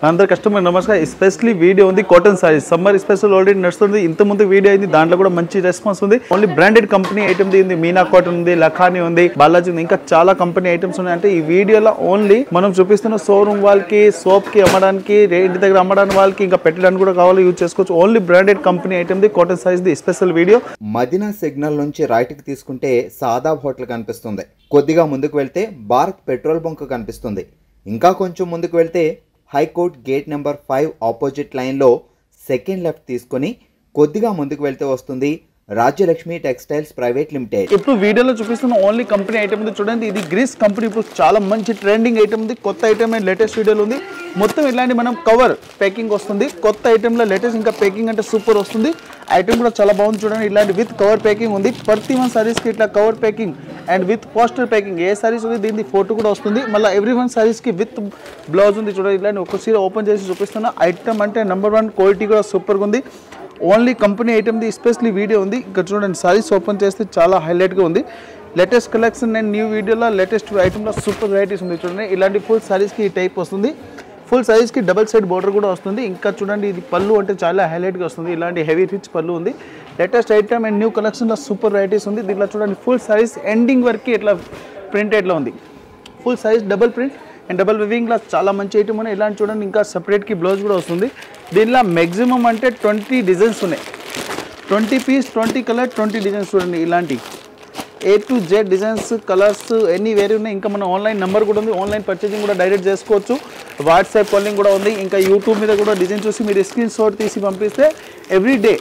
అందరు కస్టమర్ నమస్కారం. Especially video ఉంది cotton saris summer special already నడుస్తుంది. ఇంత ముందు వీడియో అయింది, దాంట్లో కూడా మంచి రెస్పాన్స్ ఉంది. ఓన్లీ బ్రాండెడ్ కంపెనీ ఐటమ్ ఉంది. మీనా కాటన్ ఉంది, లఖానీ ఉంది, బాలాజీ ఉంది, ఇంకా చాలా కంపెనీ ఐటమ్స్ ఉన్నాయి. అంటే ఈ వీడియోలో ఓన్లీ మనం చూపిస్తున్న షోరూమ్ వాళ్ళకి, సోప్ కి అమ్మడానికి, ఇంటి దగ్గర అమ్మడానికి వాళ్ళకి, ఇంకా పెట్టడానికి కూడా కావాలి, యూజ్ చేసుకోవచ్చు. ఓన్లీ బ్రాండెడ్ కంపెనీ ఐటమ్ ది కాటన్ సారీస్ ది స్పెషల్ వీడియో. మదీనా సిగ్నల్ నుంచి రైట్ కి తీసుకుంటే సాదాబ్ హోటల్ కనిపిస్తుంది. కొద్దిగా ముందుకు వెళ్తే భారత్ పెట్రోల్ బంక్ కనిపిస్తుంది. ఇంకా కొంచెం ముందుకు వెళ్తే హైకోర్ట్ గేట్ నెంబర్ 5 ఆపోజిట్ లైన్లో సెకండ్ లెఫ్ట్ తీసుకొని కొద్దిగా ముందుకు వెళ్తే వస్తుంది రాజ్యలక్ష్మి టెక్స్టైల్స్ ప్రైవేట్ లిమిటెడ్. ఇప్పుడు వీడియోలో చూపిస్తున్న ఓన్లీ కంపెనీ ఐటమ్ ఉంది. చూడండి, ఇది గ్రీస్ కంపెనీ. ఇప్పుడు చాలా మంచి ట్రెండింగ్ ఐటమ్ ఉంది. కొత్త ఐటమ్ లేటెస్ట్ వీడియోలో ఉంది. మొత్తం ఇలాంటి మనం కవర్ ప్యాకింగ్ వస్తుంది. కొత్త ఐటమ్లో లేటెస్ట్ ఇంకా ప్యాకింగ్ అంటే సూపర్ వస్తుంది. ఐటమ్ కూడా చాలా బాగుంది. చూడండి, ఇలాంటి విత్ కవర్ ప్యాకింగ్ ఉంది. ప్రతి వన్ సారీస్కి ఇట్లా cover packing and with poster packing. ఏ సారీస్ ఉంది దీనికి ఫోటో కూడా వస్తుంది. మళ్ళీ ఎవ్రీ వన్ సారీస్కి విత్ బ్లౌజ్ ఉంది. చూడండి, ఇలాంటి ఒక సీర ఓపెన్ చేసి చూపిస్తున్నా. ఐటమ్ అంటే నెంబర్ 1 క్వాలిటీ కూడా సూపర్గా ఉంది. ఓన్లీ కంపెనీ ఐటమ్ది ఎస్పెషల్లీ వీడియో ఉంది. ఇక్కడ చూడండి, సారీస్ ఓపెన్ చేస్తే చాలా హైలైట్గా ఉంది. లేటెస్ట్ కలెక్షన్ అండ్ న్యూ వీడియోలో లేటెస్ట్ ఐటమ్లో సూపర్ వెరైటీస్ ఉంది. చూడండి, ఇలాంటి ఫుల్ సారీస్కి ఈ టైప్ వస్తుంది. ఫుల్ సైజ్కి డబల్ సైడ్ బోర్డర్ కూడా వస్తుంది. ఇంకా చూడండి, ఇది పళ్ళు అంటే చాలా హైలైట్గా వస్తుంది. ఇలాంటి హెవీ రిచ్ పళ్ళు ఉంది. లేటెస్ట్ ఐటమ్ అండ్ న్యూ కలెక్షన్లో సూపర్ వెరైటీస్ ఉంది. దీంట్లో చూడండి, ఫుల్ సైజ్ ఎండింగ్ వరకు ఇట్లా ప్రింట్ ఎట్లా ఉంది. Full size double print and double వివింగ్లో చాలా మంచి ఐటమ్ ఉన్నాయి. ఇలాంటి చూడండి, ఇంకా సపరేట్కి బ్లౌజ్ కూడా వస్తుంది. దీనిలో మ్యాక్సిమం అంటే 20 డిజైన్స్ ఉన్నాయి. 20 పీస్ 20 కలర్ 20 డిజైన్స్. చూడండి, ఇలాంటి A to Z designs, colours ఎన్ని వేరే ఉన్నాయి. ఇంకా మన ఆన్లైన్ నెంబర్ కూడా ఉంది. ఆన్లైన్ పర్చేజింగ్ కూడా డైరెక్ట్ చేసుకోవచ్చు. వాట్సాప్ కాలింగ్ కూడా ఉంది. ఇంకా యూట్యూబ్ మీద కూడా డిజైన్ చూసి మీరు స్క్రీన్ షాట్ తీసి పంపిస్తే every day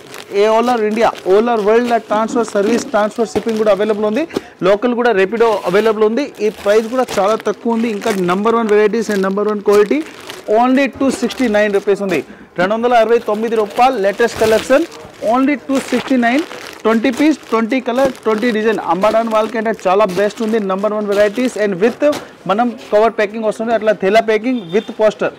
all over India, all over world transfer service, transfer shipping కూడా అవైలబుల్ ఉంది. లోకల్ కూడా రేపిడో అవైలబుల్ ఉంది. ఈ ప్రైస్ కూడా చాలా తక్కువ ఉంది. ఇంకా number 1 varieties and number 1 quality only 269 rupees ఉంది. 269 రూపాయలు. Latest collection only 269. 20 piece 20 colour 20 design. అమ్మడానికి వాళ్ళకి అంటే చాలా బెస్ట్ ఉంది. నెంబర్ 1 వెరైటీస్ అండ్ విత్ మనం కవర్ ప్యాకింగ్ వస్తుంది. అట్లా థెలా ప్యాకింగ్ విత్ పోస్టర్.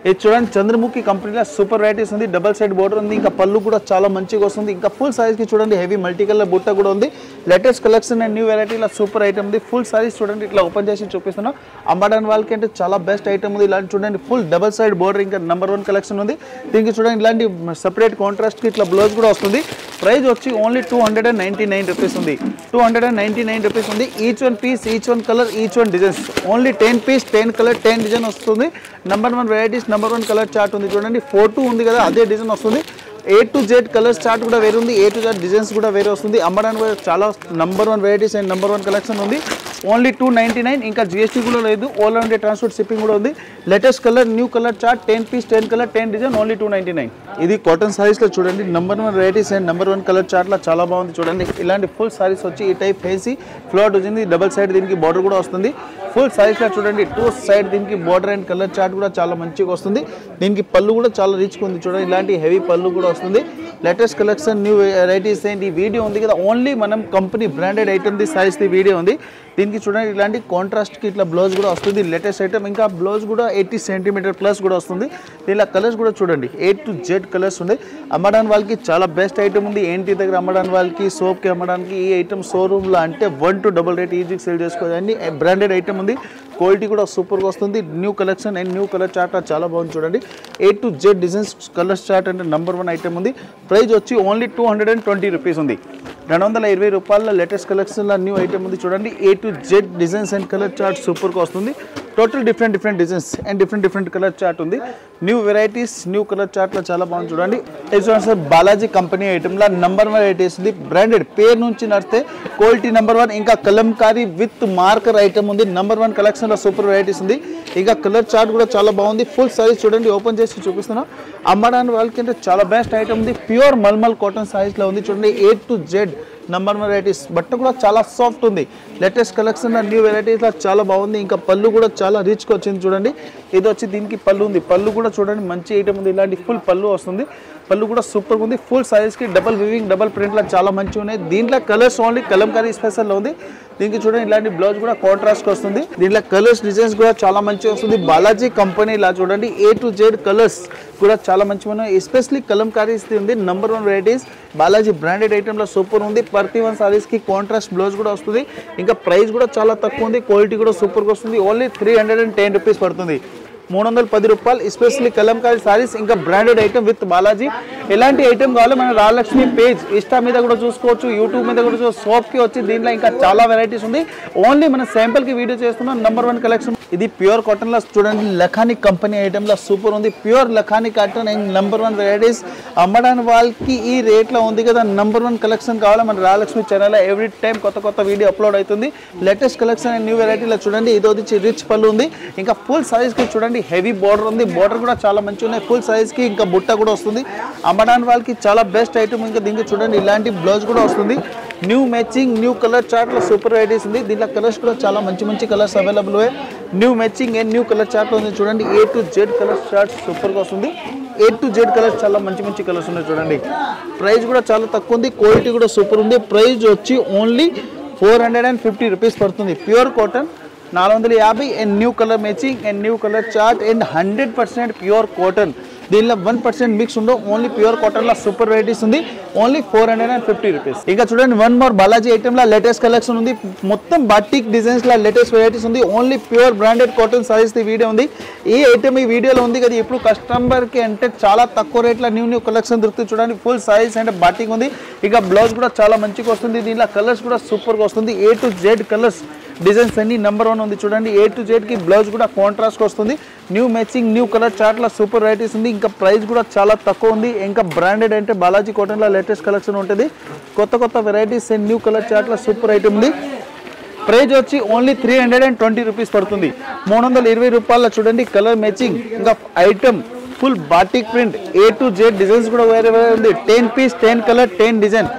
ఇది చూడండి, చంద్రముఖి కంపెనీలో సూపర్ వెరైటీస్ ఉంది. డబల్ సైడ్ బోర్డర్ ఉంది. ఇంకా పళ్ళు కూడా చాలా మంచిగా వస్తుంది. ఇంకా ఫుల్ సైజ్కి చూడండి, హెవీ మల్టీ కలర్ బుట్ట కూడా ఉంది. లేటెస్ట్ కలెక్షన్ అండ్ న్యూ వెరైటీలో సూపర్ ఐటమ్ ఉంది. ఫుల్ సారీస్ చూడండి, ఇట్లా ఓపెన్ చేసి చూపిస్తున్నాం. అమ్మడానికి వాళ్ళకి అంటే చాలా బెస్ట్ ఐటమ్ ఉంది. ఇలాంటి చూడండి, ఫుల్ డబల్ సైడ్ బోర్డర్ ఇంకా నెంబర్ 1 కలెక్షన్ ఉంది. దీనికి చూడండి, ఇలాంటి సపరేట్ కాంట్రాస్ట్కి ఇట్లా బ్లౌజ్ కూడా వస్తుంది. ప్రైస్ వచ్చి ఓన్లీ 299 రూపీస్ ఉంది. 299 రూపీస్ ఉంది. Each 1 piece, each 1 colour, each 1 designs. Only 10 piece 10 colour 10 design వస్తుంది. Number 1 varieties, number 1 colour chart ఉంది. చూడండి, 4-2 ఉంది కదా, అదే డిజైన్ వస్తుంది. A to Z colours chart కూడా వేరే ఉంది. A to Z డిజైన్స్ కూడా వేరే వస్తుంది. అమ్మడానికి చాలా number 1 varieties and number 1 collection ఉంది. ఓన్లీ 299. ఇంకా జిఎస్టీ కూడా లేదు. All over India transport shipping కూడా ఉంది. Latest colour new colour chart 10 piece 10 colour 10 design only 299. ఇది కాటన్ సారీస్లో చూడండి, number 1 varieties and number 1 colour చార్ట్లో చాలా బాగుంది. చూడండి, ఇలాంటి ఫుల్ సారీస్ వచ్చి ఈ టైప్ వేసి ఫ్లోట్ వచ్చింది. డబల్ సైడ్ దీనికి బార్డర్ కూడా వస్తుంది. ఫుల్ సారీస్లో చూడండి, 2 సైడ్ దీనికి బార్డర్ అండ్ కలర్ చార్ట్ కూడా చాలా మంచిగా వస్తుంది. దీనికి పళ్ళు కూడా చాలా రిచ్గా ఉంది. చూడండి, ఇలాంటి హెవీ పళ్ళు కూడా వస్తుంది. Latest collection new varieties and ఈ వీడియో ఉంది కదా, ఓన్లీ మనం company branded item the saris the video ఉంది. దీనికి చూడండి, ఇలాంటి కాంట్రాస్ట్కి ఇట్లా బ్లౌజ్ కూడా వస్తుంది. Latest item. ఇంకా బ్లౌజ్ కూడా 80 సెంటీమీటర్ ప్లస్ కూడా వస్తుంది. దీనిలో కలర్స్ కూడా చూడండి, A to Z కలర్స్ ఉన్నాయి. అమ్మడానికి వాళ్ళకి చాలా బెస్ట్ ఐటమ్ ఉంది. ఏంటి దగ్గర అమ్మడానికి వాళ్ళకి, సోప్కి అమ్మడానికి ఈ ఐటమ్ షోరూమ్లో అంటే 1 to డబల్ రేట్ ఈజీగా సేల్ చేసుకోవాలి. బ్రాండెడ్ ఐటమ్ ఉంది. క్వాలిటీ కూడా సూపర్గా వస్తుంది. New collection and new colour chart చాలా బాగుంది. చూడండి, A to Z designs colours chart అంటే నెంబర్ 1 ఐటమ్ ఉంది. ప్రైస్ వచ్చి ఓన్లీ 220 రూపీస్ ఉంది. 220 రూపాయల లేటెస్ట్ కలెక్షన్లో న్యూ ఐటమ్ ఉంది. చూడండి, A to Z designs and colour chart సూపర్గా వస్తుంది. Total different designs and different colour chart ఉంది. న్యూ వెరైటీస్ న్యూ కలర్ చార్ట్లో చాలా బాగుంది. చూడండి, ఇది చూడండి సార్, బాలాజీ కంపెనీ ఐటమ్లో నెంబర్ 1 వెరైటీస్ ఉంది. బ్రాండెడ్ పేరు నుంచి నడితే క్వాలిటీ నెంబర్ 1. ఇంకా కలంకారీ విత్ మార్కర్ ఐటమ్ ఉంది. నెంబర్ 1 కలెక్షన్లో సూపర్ వెరైటీస్ ఉంది. ఇంకా కలర్ చార్ట్ కూడా చాలా బాగుంది. ఫుల్ సైజ్ చూడండి, ఓపెన్ చేసి చూపిస్తున్నా. అమ్మడానికి వాళ్ళకి అంటే చాలా బెస్ట్ ఐటమ్ ఉంది. ప్యూర్ మల్మల్ కాటన్ సైజ్లో ఉంది. చూడండి, A to Z number 1 varieties. బట్ట కూడా చాలా సాఫ్ట్ ఉంది. లేటెస్ట్ కలెక్షన్ న్యూ వెరైటీస్లో చాలా బాగుంది. ఇంకా పళ్ళు కూడా చాలా రిచ్గా వచ్చింది. చూడండి, ఇది వచ్చి దీనికి పళ్ళు ఉంది. పళ్ళు కూడా చూడండి, మంచి ఐటమ్ ఉంది. ఇలాంటి ఫుల్ పళ్ళు వస్తుంది. పళ్ళు కూడా సూపర్గా ఉంది. ఫుల్ సైజ్కి డబల్ వివింగ్ డబల్ ప్రింట్లో చాలా మంచిగా ఉన్నాయి. దీంట్లో కలర్స్ ఓన్లీ కలంకారీ స్పెషల్లో ఉంది. దీనికి చూడండి, ఇలాంటి బ్లౌజ్ కూడా కాంట్రాస్ట్ వస్తుంది. దీంట్లో కలర్స్ డిజైన్స్ కూడా చాలా మంచిగా వస్తుంది. బాలాజీ కంపెనీ ఇలా చూడండి, A to Z కలర్స్ కూడా చాలా మంచిగా ఉన్నాయి. ఎస్పెషల్లీ కలంకారీస్ ఉంది. నెంబర్ 1 వెరైటీస్ బాలాజీ బ్రాండెడ్ ఐటమ్లో సూపర్ ఉంది. ప్రతి 1 సారీస్కి కాంట్రాస్ట్ బ్లౌజ్ కూడా వస్తుంది. ఇంకా ప్రైస్ కూడా చాలా తక్కువ ఉంది. క్వాలిటీ కూడా సూపర్గా వస్తుంది. ఓన్లీ 310 రూపీస్ పడుతుంది. 310 రూపాయలు. ఎస్పెషల్లీ కలంకారీ సారీస్ ఇంకా బ్రాండెడ్ ఐటమ్ విత్ బాలాజీ. ఎలాంటి ఐటమ్ కావాలో మన రాజలక్ష్మి పేజ్ ఇన్స్టా మీద కూడా చూసుకోవచ్చు, యూట్యూబ్ మీద కూడా చూసుకోవచ్చు. షాప్కి వచ్చి దీంట్లో ఇంకా చాలా వెరైటీస్ ఉంది. ఓన్లీ మన శాంపుల్కి వీడియో చేస్తున్నాం. నంబర్ 1 కలెక్షన్ ఇది ప్యూర్ కాటన్ లో చూడండి, లఖానీ కంపెనీ ఐటమ్ లో సూపర్ ఉంది. Pure Lakhani cotton and number 1 varieties అమ్మడానికి వాళ్ళకి ఈ రేట్ లో ఉంది కదా. నంబర్ 1 కలెక్షన్ కావాలా మన రాజలక్ష్మి ఛానల్ లో ఎవ్రీ టైం కొత్త వీడియో అప్లోడ్ అవుతుంది. లేటెస్ట్ కలెక్షన్ అండ్ న్యూ వెరైటీలో చూడండి. ఇది వచ్చి రిచ్ పళ్ళు ఉంది. ఇంకా ఫుల్ సైజ్ కి చూడండి హెవీ బోర్డర్ ఉంది. బోర్డర్ కూడా చాలా మంచిగా ఉన్నాయి. ఫుల్ సైజ్ కి ఇంకా బుట్ట కూడా వస్తుంది. అమ్మడానికి వాళ్ళకి చాలా బెస్ట్ ఐటమ్. ఇంకా దీనికి చూడండి ఇలాంటి బ్లౌజ్ కూడా వస్తుంది. New matching new colour chart లో సూపర్ వెరైటీస్ ఉంది. దీంట్లో కలర్స్ కూడా చాలా మంచి కలర్స్ అవైలబుల్ ఉన్నాయి. New matching and new colour chart ఉంది చూడండి. A to Z colour chart super గా వస్తుంది. A to Z కలర్స్ చాలా మంచి కలర్స్ ఉన్నాయి చూడండి. ప్రైస్ కూడా చాలా తక్కువ ఉంది. క్వాలిటీ కూడా సూపర్ ఉంది. ప్రైస్ వచ్చి ఓన్లీ 450 రూపీస్ పడుతుంది. Pure cotton 450 and new colour matching and new colour chart and 100% pure cotton. దీనిలో 1% మిక్స్ ఉండవు. ఓన్లీ ప్యూర్ కాటన్ లో సూపర్ వెరైటీస్ ఉంది. Only 450 rupees. ఇంకా చూడండి వన్ మోర్ బాలాజీ ఐటమ్ లో లేటెస్ట్ కలెక్షన్ ఉంది. మొత్తం బాటిక్ డిజైన్స్ లో లేటెస్ట్ వెరైటీస్ ఉంది. Only pure branded cotton saris video ఉంది. ఈ ఐటమ్ ఈ వీడియోలో ఉంది కదా. ఇప్పుడు కస్టమర్ కి అంటే చాలా తక్కువ రేట్ లో న్యూ కలెక్షన్ దొరుకుతుంది చూడండి. ఫుల్ సారీస్ అంటే బాటిక్ ఉంది. ఇక బ్లౌజ్ కూడా చాలా మంచిగా వస్తుంది. దీనిలో కలర్స్ కూడా సూపర్ గా వస్తుంది. A to Z colours designs అన్ని నంబర్ 1 ఉంది చూడండి. A to Z కి బ్లౌజ్ కూడా కాంట్రాస్ట్ వస్తుంది. New matching new colour chart లో సూపర్ వెరైటీస్ ఉంది. ఇంకా ప్రైస్ కూడా చాలా తక్కువ ఉంది. ఇంకా బ్రాండెడ్ అంటే బాలాజీ కాటన్ లో లేటెస్ట్ కలెక్షన్ ఉంటుంది. కొత్త varieties and new colour chart లో సూపర్ ఐటమ్ ఉంది. ప్రైస్ వచ్చి ఓన్లీ 320 రూపీస్ పడుతుంది. 320 రూపాయల చూడండి కలర్ మ్యాచింగ్ ఇంకా item full batik print. A to Z designs కూడా వేరే ఉంది. 10 పీస్ 10 కలర్ 10 డిజైన్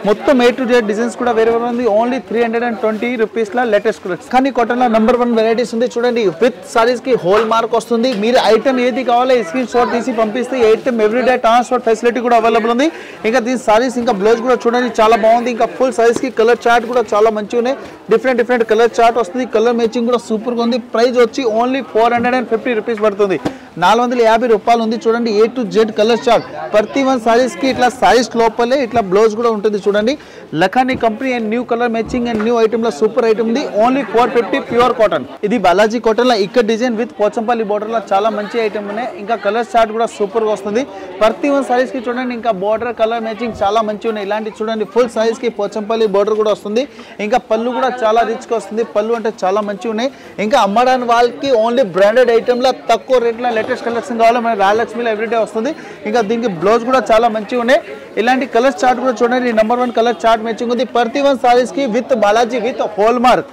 మొత్తం A to Z డిజైన్స్ కూడా వేరే ఉంది. ఓన్లీ 320 రూపీస్ లా లేటెస్ట్ కలెక్షన్. కానీ కాటన్ లో నంబర్ 1 వెరైటీస్ ఉంది చూడండి. విత్ సారీస్ కి హోల్ మార్క్ వస్తుంది. మీరు ఐటమ్ ఏది కావాలో స్క్రీన్ షాట్ తీసి పంపిస్తే ఐటమ్ ఎవ్రీడే ట్రాన్స్పోర్ట్ ఫెసిలిటీ కూడా అవైలబుల్ ఉంది. ఇంకా దీని సారీస్ ఇంకా బ్లౌజ్ కూడా చూడండి చాలా బాగుంది. ఇంకా ఫుల్ సైజ్ కి కలర్ చార్ట్ కూడా చాలా మంచిగా ఉన్నాయి. డిఫరెంట్ కలర్ చార్ట్ వస్తుంది. కలర్ మ్యాచింగ్ కూడా సూపర్ గా ఉంది. ప్రైస్ వచ్చి ఓన్లీ 450 రూపీస్ పడుతుంది. 450 రూపాయలు ఉంది చూడండి. A to Z colour chart ప్రతి 1 సారీస్ కి ఇట్లా సారీస్ లోపలే ఇట్లా బ్లౌజ్ కూడా ఉంటుంది చూడండి. Lakhani company and new colour matching and new item లో సూపర్ ఐటమ్ ఉంది. Only 450 pure cotton. ఇది బాలాజీ కాటన్ లో ఇక్కడ డిజైన్ విత్ పోచంపల్లి బోర్డర్ లో చాలా మంచి ఐటమ్ ఉన్నాయి. ఇంకా కలర్ చార్ట్ కూడా సూపర్ గా వస్తుంది. ప్రతి 1 సారీస్ కి చూడండి ఇంకా బోర్డర్ కలర్ మ్యాచింగ్ చాలా మంచి ఉన్నాయి. ఇలాంటి చూడండి ఫుల్ సైజ్ కి పోచంపల్లి బోర్డర్ కూడా వస్తుంది. ఇంకా పళ్ళు కూడా చాలా రిచ్ గా వస్తుంది. పళ్ళు అంటే చాలా మంచి ఉన్నాయి. ఇంకా అమ్మడానికి వాళ్ళకి ఓన్లీ బ్రాండెడ్ ఐటమ్ లో తక్కువ రేట్ లో లేటెస్ట్ కలెక్షన్ కావాలి మన రాజలక్ష్మిలో ఎవ్రీడే వస్తుంది. ఇంకా దీనికి బ్లౌజ్ కూడా చాలా మంచిగా ఉన్నాయి. ఇలాంటి కలర్ చార్ట్ కూడా చూడండి. నంబర్ 1 కలర్ చార్ట్ మ్యాచింగ్ ఉంది. ప్రతి 1 సారీస్ కి with Balaji with whole mark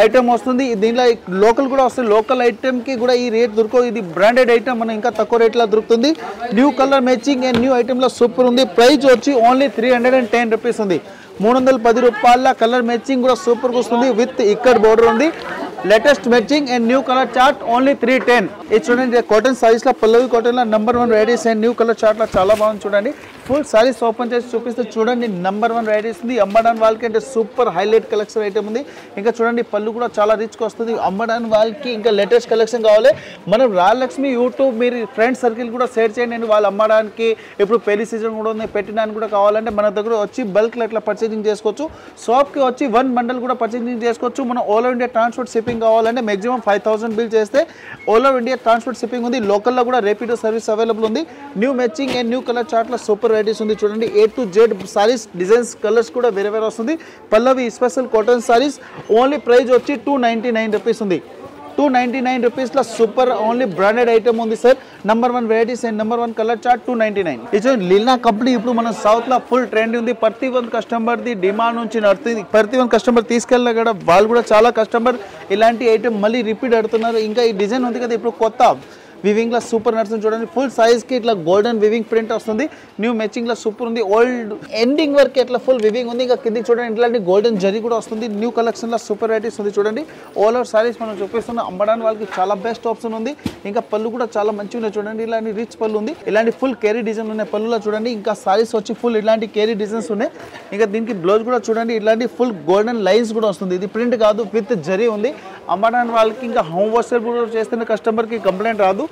item వస్తుంది. దీనిలో లోకల్ కూడా వస్తుంది. లోకల్ ఐటమ్ కి కూడా ఈ రేట్ దొరకదు. ఇది బ్రాండెడ్ ఐటమ్ మనం ఇంకా తక్కువ రేట్ లో దొరుకుతుంది. New colour matching and new item లో సూపర్ ఉంది. ప్రైస్ వచ్చి ఓన్లీ 310 రూపీస్ ఉంది. 310 రూపాయల కలర్ మ్యాచింగ్ కూడా సూపర్ గా వస్తుంది. విత్ ఇక్కడ బోర్డర్ ఉంది. Latest matching and new colour chart only 310. ఇది చూడండి కాటన్ సారీస్ లో పల్లవి కాటన్ లో number 1 varieties and new colour chart లో చాలా బాగుంది చూడండి. ఫుల్ సారీస్ ఓపెన్ చేసి చూపిస్తే చూడండి నంబర్ 1 వెరైటీస్ ఉంది. అమ్మడానికి వాళ్ళకి అంటే సూపర్ హైలైట్ కలెక్షన్ ఐటమ్ ఉంది. ఇంకా చూడండి పళ్ళు కూడా చాలా రిచ్ గా వస్తుంది. అమ్మడానికి వాళ్ళకి ఇంకా లేటెస్ట్ కలెక్షన్ కావాలి మనం రాజలక్ష్మి యూట్యూబ్ మీరు ఫ్రెండ్స్ సర్కిల్ కూడా షేర్ చేయండి. నేను వాళ్ళు అమ్మడానికి ఇప్పుడు పెళ్లి సీజన్ కూడా ఉంది. పెట్టడానికి కూడా కావాలంటే మన దగ్గర వచ్చి బల్క్ లో ఇట్లా పర్చేసింగ్ చేసుకోవచ్చు. షాప్ కి వచ్చి 1 బండల్ కూడా పర్చేసింగ్ చేసుకోవచ్చు. మనం all over India transport shipping కావాలంటే మాక్సిమం 5000 బిల్ చేస్తే all over India transport shipping ఉంది. లోకల్లో కూడా రేపిడో సర్వీస్ అవైలబుల్ ఉంది. New matching and new colour chart లో సూపర్ వెరైటీస్ ఉంది చూడండి. A to Z saris designs colours కూడా వేరే వస్తుంది. Pallavi special cotton saris only price వచ్చి 299 రూపీస్ ఉంది. 299 రూపీస్ లో సూపర్ ఓన్లీ బ్రాండెడ్ ఐటమ్ ఉంది sir. Number 1 varieties and number 1 colour chart 299. ఇది లీనా కంపెనీ ఇప్పుడు మన సౌత్ లో ఫుల్ ట్రెండ్ ఉంది. ప్రతి 1 కస్టమర్ ది డిమాండ్ నుంచి నడుతుంది. ప్రతి 1 కస్టమర్ తీసుకెళ్ళినా కూడా వాళ్ళు కూడా చాలా కస్టమర్ ఇలాంటి ఐటమ్ మళ్ళీ రిపీట్ అడుగుతున్నారు. ఇంకా ఈ డిజైన్ ఉంది కదా ఇప్పుడు కొత్త వివింగ్ లో సూపర్ నడుస్తుంది చూడండి. ఫుల్ సైజ్ కి ఇట్లా గోల్డెన్ వివింగ్ ప్రింట్ వస్తుంది. న్యూ మ్యాచింగ్ లో సూపర్ ఉంది. ఓల్డ్ ఎండింగ్ వరకు ఇట్లా ఫుల్ వివింగ్ ఉంది. ఇంకా కిందికి చూడండి ఇట్లాంటి గోల్డెన్ జరీ కూడా వస్తుంది. న్యూ కలెక్షన్ లో సూపర్ వెరైటీస్ ఉంది చూడండి. ఆల్ ఓవర్ సారీస్ మనం చూపిస్తున్నాం. అమ్మడానికి వాళ్ళకి చాలా బెస్ట్ ఆప్షన్ ఉంది. ఇంకా పళ్ళు కూడా చాలా మంచిగా ఉన్నాయి చూడండి. ఇలాంటి రిచ్ పళ్ళు ఉంది. ఇలాంటి ఫుల్ కేరీ డిజైన్ ఉన్నాయి పళ్ళులో చూడండి. ఇంకా సారీస్ వచ్చి ఫుల్ ఇలాంటి కేరీ డిజైన్స్ ఉన్నాయి. ఇంకా దీనికి బ్లౌజ్ కూడా చూడండి ఇలాంటి ఫుల్ గోల్డెన్ లైన్స్ కూడా వస్తుంది. ఇది ప్రింట్ కాదు విత్ జరీ ఉంది. అమ్మడానికి వాళ్ళకి ఇంకా హోమ్ వాషర్ కూడా చేస్తున్న కస్టమర్ కి కంప్లైంట్ రాదు.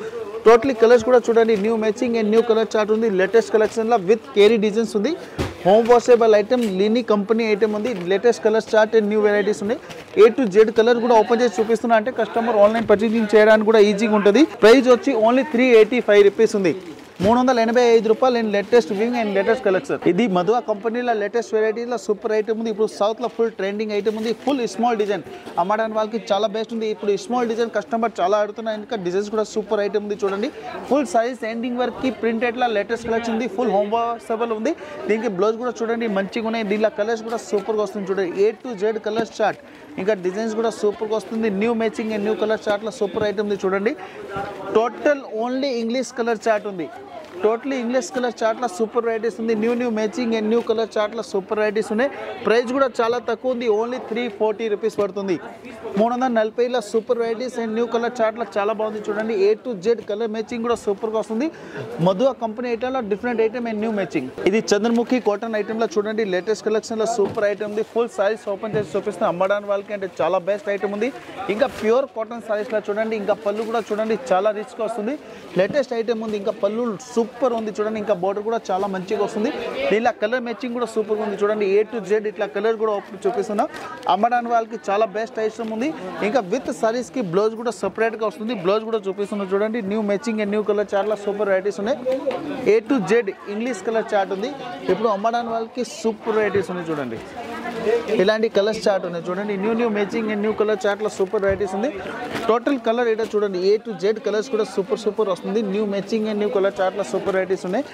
టోటలీ కలర్స్ కూడా చూడండి. New matching and new colour chart ఉంది. లేటెస్ట్ కలెక్షన్ లో విత్ కేరీ డిజైన్స్ ఉంది. హోమ్ వాషబుల్ ఐటమ్ లిని కంపెనీ ఐటమ్ ఉంది. Latest colour chart and new varieties ఉన్నాయి. A to Z కలర్ కూడా ఓపెన్ చేసి చూపిస్తున్నా అంటే కస్టమర్ ఆన్లైన్ పర్చేసింగ్ చేయడానికి కూడా ఈజీగా ఉంటుంది. ప్రైస్ వచ్చి ఓన్లీ 385 రూపీస్ ఉంది. 385 రూపాయలు and latest wing and latest collection. ఇది మధువా కంపెనీలో లేటెస్ట్ వెరైటీలో సూపర్ ఐటమ్ ఉంది. ఇప్పుడు సౌత్లో ఫుల్ ట్రెండింగ్ ఐటమ్ ఉంది. ఫుల్ స్మాల్ డిజైన్ అమ్మడానికి వాళ్ళకి చాలా బెస్ట్ ఉంది. ఇప్పుడు స్మాల్ డిజైన్ కస్టమర్ చాలా ఆడుతున్నారు. ఇంకా డిజైన్స్ కూడా సూపర్ ఐటమ్ ఉంది. చూడండి ఫుల్ సైజ్ ఎండింగ్ వర్క్కి ప్రింటెడ్లా లేటెస్ట్ కలెక్షన్ ఉంది. ఫుల్ హోమ్ వాషబుల్ ఉంది. దీనికి బ్లౌజ్ కూడా చూడండి మంచిగా ఉన్నాయి. దీనిలో కలర్స్ కూడా సూపర్గా వస్తుంది. చూడండి A to Z colour chart ఇంకా డిజైన్స్ కూడా సూపర్గా వస్తుంది. New matching and new colour చార్ట్లో సూపర్ ఐటమ్ ఉంది. చూడండి total only English colour chart ఉంది. టోటలీ ఇంగ్లీష్ కలర్ చార్ట్లో సూపర్ వెరైటీస్ ఉంది. New matching and new colour చార్ట్లో సూపర్ వెరైటీస్ ఉన్నాయి. ప్రైస్ కూడా చాలా తక్కువ ఉంది. ఓన్లీ 340 రూపీస్ పడుతుంది. 340లో super varieties and new colour చార్ట్లో చాలా బాగుంది. చూడండి A to Z colour matching కూడా సూపర్గా వస్తుంది. మధువా కంపెనీ ఐటెంలో different item and new matching. ఇది చంద్రముఖి కాటన్ ఐటెంలో చూడండి లేటెస్ట్ కలెక్షన్లో సూపర్ ఐటమ్ ఉంది. ఫుల్ సారీస్ ఓపెన్ చేసి చూపిస్తే అమ్మడానికి వాళ్ళకి అంటే చాలా బెస్ట్ ఐటమ్ ఉంది. ఇంకా ప్యూర్ కాటన్ సారీస్లో చూడండి ఇంకా పళ్ళు కూడా చూడండి చాలా రిచ్గా వస్తుంది. లేటెస్ట్ ఐటమ్ ఉంది. ఇంకా పళ్ళు సూపర్ ఉంది. చూడండి ఇంకా బోర్డర్ కూడా చాలా మంచిగా వస్తుంది. దీనిలో కలర్ మ్యాచింగ్ కూడా సూపర్గా ఉంది. చూడండి A to Z ఇట్లా కలర్ కూడా ఓపెన్ చూపిస్తున్నా అమ్మడానికి వాళ్ళకి చాలా బెస్ట్ ఐటమ్ ఉంది. ఇంకా విత్ సారీస్కి బ్లౌజ్ కూడా సపరేట్గా వస్తుంది. బ్లౌజ్ కూడా చూపిస్తున్నా చూడండి new matching and new colour చార్ట్లో సూపర్ వెరైటీస్ ఉన్నాయి. A to Z English colour chart ఉంది. ఇప్పుడు అమ్మడానికి వాళ్ళకి సూపర్ వెరైటీస్ ఉన్నాయి. చూడండి ఇలాంటి కలర్స్ చార్ట్ ఉన్నాయి. చూడండి new matching and new colour చార్ట్లో సూపర్ వెరైటీస్ ఉంది. టోటల్ కలర్ ఏటో చూడండి A to Z కలర్స్ కూడా సూపర్ వస్తుంది. New matching and new colour చార్ట్లో సూపర్ వెరైటీస్ ఉన్నాయి.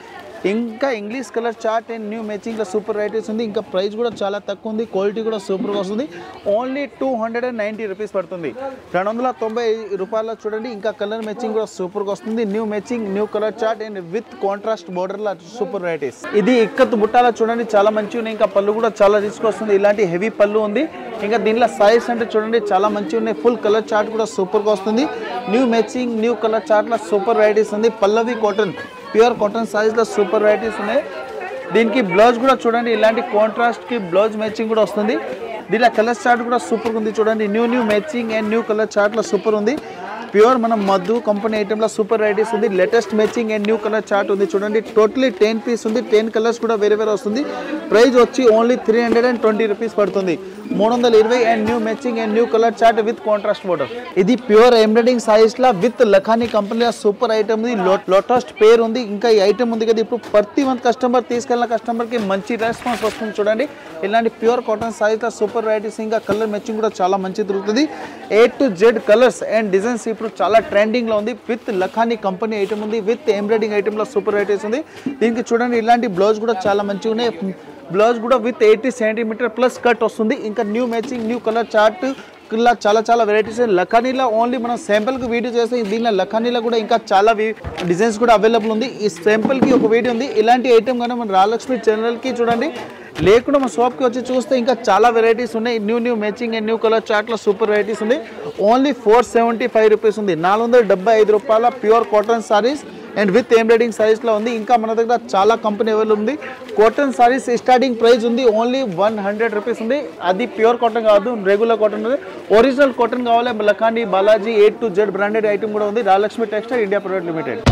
ఇంకా English colour chart and new మ్యాచింగ్లో సూపర్ వెరైటీస్ ఉంది. ఇంకా ప్రైస్ కూడా చాలా తక్కువ ఉంది. క్వాలిటీ కూడా సూపర్గా వస్తుంది. ఓన్లీ 290 రూపీస్ పడుతుంది. 290 రూపాయల చూడండి ఇంకా కలర్ మ్యాచింగ్ కూడా సూపర్గా వస్తుంది. New matching new colour chart and with contrast బోర్డర్లో సూపర్ వెరైటీస్. ఇది ఇక్కత్ బుట్టాల చూడండి చాలా మంచిగా ఉన్నాయి. ఇంకా పళ్ళు కూడా చాలా రిచ్గా వస్తుంది. ఇలాంటి హెవీ పళ్ళు ఉంది. ఇంకా దీనిలో సైజ్ అంటే చూడండి చాలా మంచిగా ఉన్నాయి. ఫుల్ కలర్ చార్ట్ కూడా సూపర్గా వస్తుంది. న్యూ మ్యాచింగ్ న్యూ కలర్ చార్ట్లో సూపర్ వెరైటీస్ ఉంది. పల్లవి కాటన్ ప్యూర్ కాటన్ సైజ్లో సూపర్ వెరైటీస్ ఉన్నాయి. దీనికి బ్లౌజ్ కూడా చూడండి ఇలాంటి కాంట్రాస్ట్కి బ్లౌజ్ మ్యాచింగ్ కూడా వస్తుంది. దీనిలో కలర్ చార్ట్ కూడా సూపర్ ఉంది. చూడండి new matching and new colour చార్ట్లో సూపర్ ఉంది. ప్యూర్ మనం మధు కంపెనీ ఐటెంలో సూపర్ వెరైటీస్ ఉంది. Latest matching and new colour chart ఉంది. చూడండి టోటలీ 10 పీస్ ఉంది. 10 కలర్స్ కూడా వేరే వస్తుంది. ప్రైస్ వచ్చి ఓన్లీ 320 రూపీస్ పడుతుంది. 320 and new matching and new colour chart with contrast border. ఇది ప్యూర్ ఎంబ్రాయిడింగ్ సారీస్లో విత్ లఖానీ కంపెనీలో సూపర్ ఐటమ్ ఉంది. లోటస్ట్ పేరు ఉంది. ఇంకా ఈ ఐటమ్ ఉంది కదా ఇప్పుడు ప్రతి మంత్ కస్టమర్ తీసుకెళ్ళిన కస్టమర్కి మంచి రెస్పాన్స్ వస్తుంది. చూడండి ఇలాంటి ప్యూర్ కాటన్ సారీస్లో సూపర్ వెరైటీస్ ఇంకా కలర్ మ్యాచింగ్ కూడా చాలా మంచి దొరుకుతుంది. A to Z colours and designs ఇప్పుడు చాలా ట్రెండింగ్లో ఉంది. విత్ లఖానీ కంపెనీ ఐటమ్ ఉంది. విత్ ఎంబ్రాయిడింగ్ ఐటెంలో సూపర్ వెరైటీస్ ఉంది. దీనికి చూడండి ఇలాంటి బ్లౌజ్ కూడా చాలా మంచిగా ఉన్నాయి. బ్లౌజ్ కూడా విత్ 80 సెంటీమీటర్ ప్లస్ కట్ వస్తుంది. ఇంకా new matching new colour chart ఇలా చాలా వెరైటీస్. లఖానీలో ఓన్లీ మనం శాంపుల్కి వీడియో చేస్తే దీనిలో లఖానీలో కూడా ఇంకా చాలా డిజైన్స్ కూడా అవైలబుల్ ఉంది. ఈ శాంపుల్కి ఒక వీడియో ఉంది. ఇలాంటి ఐటమ్ కానీ మన రాజలక్ష్మి ఛానల్కి చూడండి లేకుండా మన షాప్కి వచ్చి చూస్తే ఇంకా చాలా వెరైటీస్ ఉన్నాయి. New matching and new colour చార్ట్లో సూపర్ వెరైటీస్ ఉన్నాయి. ఓన్లీ 475 రూపీస్ ఉంది. 475 రూపాయల pure cotton saris and with embroidering సారీస్లో ఉంది. ఇంకా మన దగ్గర చాలా కంపెనీ అవైలబుల్ ఉంది. కాటన్ సారీస్ స్టార్టింగ్ ప్రైస్ ఉంది ఓన్లీ 100 రూపీస్ ఉంది. అది ప్యూర్ కాటన్ కాదు రెగ్యులర్ కాటన్ ఉంది. ఒరిజినల్ కాటన్ కావాలి Lakhani Balaji A to Z branded item కూడా ఉంది. Rajalakshmi textile India private limited.